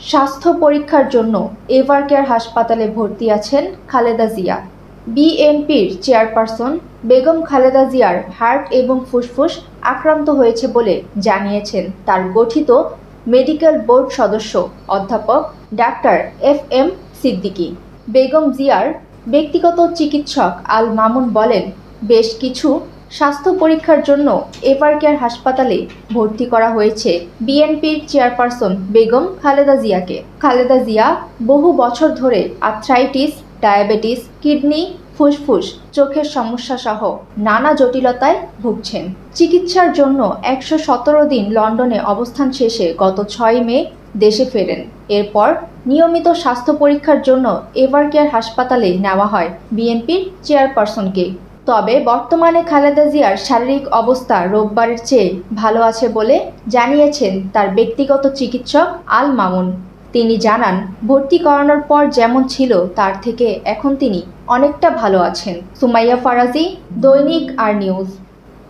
স্বাস্থ্য পরীক্ষার জন্য এভারকেয়ার হাসপাতালে ভর্তি আছেন খালেদা জিয়া। বিএনপির চেয়ারপারসন বেগম খালেদা জিয়ার হার্ট এবং ফুসফুস আক্রান্ত হয়েছে বলে জানিয়েছেন তার গঠিত মেডিকেল বোর্ড সদস্য অধ্যাপক ডাক্তার এফ.এম. সিদ্দিকী। বেগম জিয়ার ব্যক্তিগত চিকিৎসক আল মামুন বলেন, বেশ কিছু স্বাস্থ্য পরীক্ষার জন্য এভারকেয়ার হাসপাতালে ভর্তি করা হয়েছে বিএনপির চেয়ারপারসন বেগম খালেদা জিয়াকে। খালেদা জিয়া বহু বছর ধরে আর্থ্রাইটিস, ডায়াবেটিস, কিডনি, ফুসফুস, চোখের সমস্যা সহ নানা জটিলতায় ভুগছেন। চিকিৎসার জন্য ১১৭ দিন লন্ডনে অবস্থান শেষে গত ৬ মে দেশে ফেরেন। এরপর নিয়মিত স্বাস্থ্য পরীক্ষার জন্য এভারকেয়ার হাসপাতালে নেওয়া হয় বিএনপির চেয়ারপারসনকে। তবে বর্তমানে খালেদা জিয়ার শারীরিক অবস্থা রোববারের চেয়ে ভালো আছে বলে জানিয়েছেন তার ব্যক্তিগত চিকিৎসক আল মামুন। তিনি জানান, ভর্তি করানোর পর যেমন ছিল তার থেকে এখন তিনি অনেকটা ভালো আছেন। সুমাইয়া ফারাজি, দৈনিক আর নিউজ।